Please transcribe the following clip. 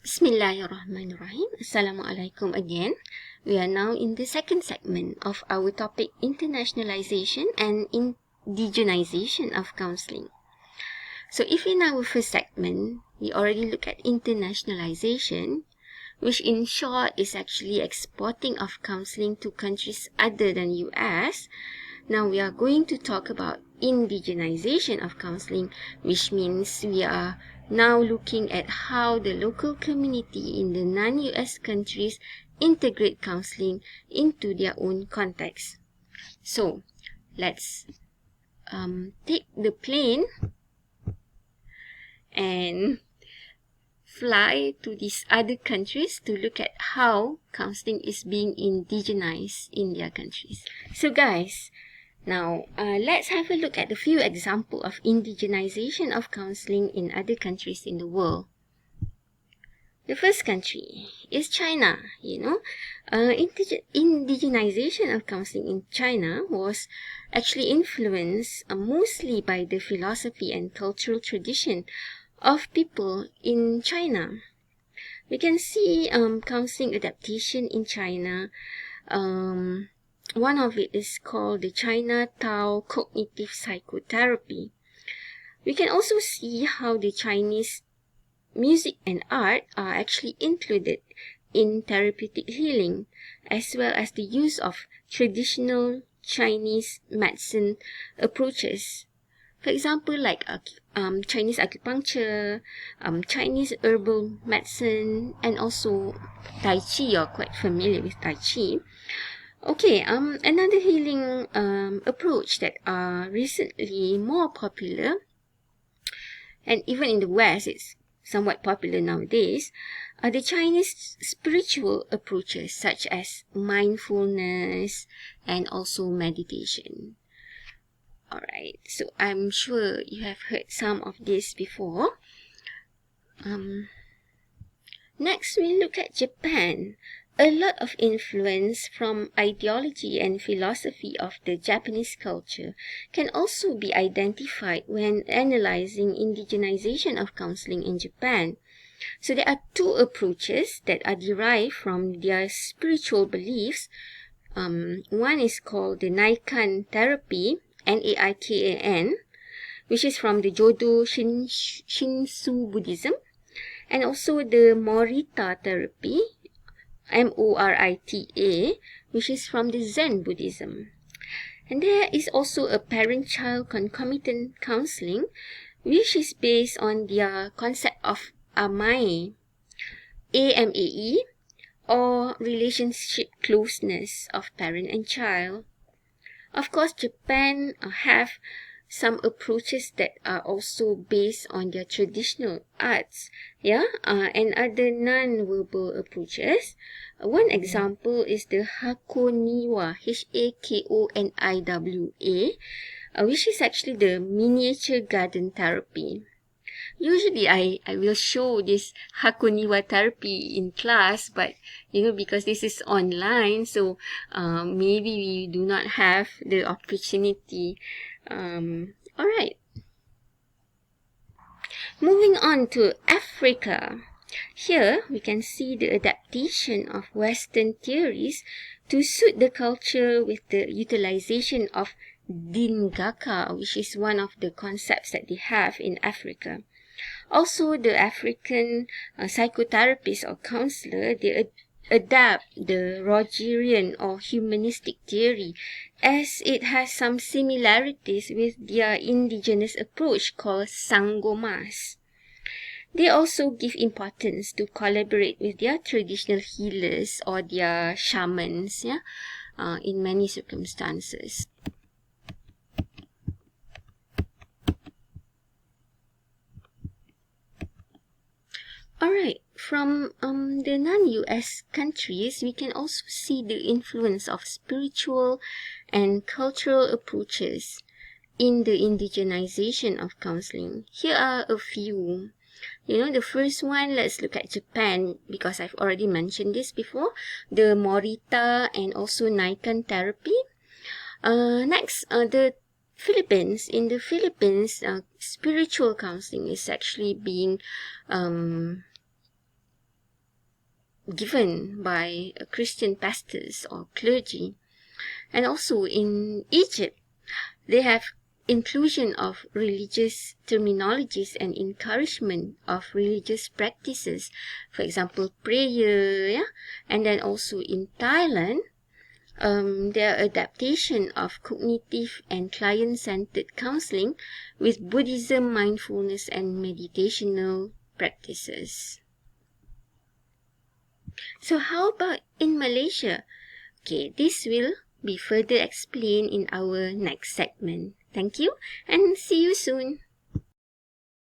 Bismillahirrahmanirrahim. Assalamualaikum again. We are now in the second segment of our topic internationalization and indigenization of counseling. So if in our first segment, we already look at internationalization, which in short is actually exporting of counseling to countries other than US. Now we are going to talk about indigenization of counseling, which means we are now looking at how the local community in the non-US countries integrate counseling into their own context. So let's take the plane and fly to these other countries to look at how counseling is being indigenized in their countries. So guys, now, let's have a look at a few examples of indigenization of counseling in other countries in the world. The first country is China. Indigenization of counseling in China was actually influenced mostly by the philosophy and cultural tradition of people in China. We can see counseling adaptation in China. One of it is called the China Tao Cognitive Psychotherapy. We can also see how the Chinese music and art are actually included in therapeutic healing, as well as the use of traditional Chinese medicine approaches. For example, like Chinese acupuncture, Chinese herbal medicine, and also Tai Chi. You're quite familiar with Tai Chi. Okay, another healing approach that are recently more popular, and even in the West it's somewhat popular nowadays, are the Chinese spiritual approaches such as mindfulness and also meditation. Alright, so I'm sure you have heard some of this before. Next, we look at Japan. A lot of influence from ideology and philosophy of the Japanese culture can also be identified when analyzing indigenization of counseling in Japan. So there are two approaches that are derived from their spiritual beliefs. One is called the Naikan therapy, Naikan, which is from the Jodo Shinsu Buddhism, and also the Morita therapy, Morita, which is from the Zen Buddhism. And there is also a parent-child concomitant counseling, which is based on their concept of AMAE, AMAE, or relationship closeness of parent and child. Of course, Japan have some approaches that are also based on their traditional arts, and other non-verbal approaches. One example is the Hakoniwa, Hakoniwa, which is actually the miniature garden therapy. Usually, I will show this Hakoniwa therapy in class, but because this is online, so maybe we do not have the opportunity. Alright. Moving on to Africa. Here, we can see the adaptation of Western theories to suit the culture with the utilization of Dingaka, which is one of the concepts that they have in Africa. Also, the African psychotherapist or counselor, they adapt the Rogerian or humanistic theory, as it has some similarities with their indigenous approach called Sangomas. They also give importance to collaborate with their traditional healers or their shamans, in many circumstances. Alright, from the non-US countries, we can also see the influence of spiritual and cultural approaches in the indigenization of counseling. Here are a few. The first one, let's look at Japan, because I've already mentioned this before, the Morita and also Naikan therapy. Next, the Philippines. In the Philippines, spiritual counseling is actually being given by Christian pastors or clergy. And also in Egypt, they have inclusion of religious terminologies and encouragement of religious practices. For example, prayer, yeah? And then also in Thailand, their adaptation of cognitive and client-centered counseling with Buddhism, mindfulness, and meditational practices. So how about in Malaysia? Okay, this will be further explained in our next segment. Thank you and see you soon.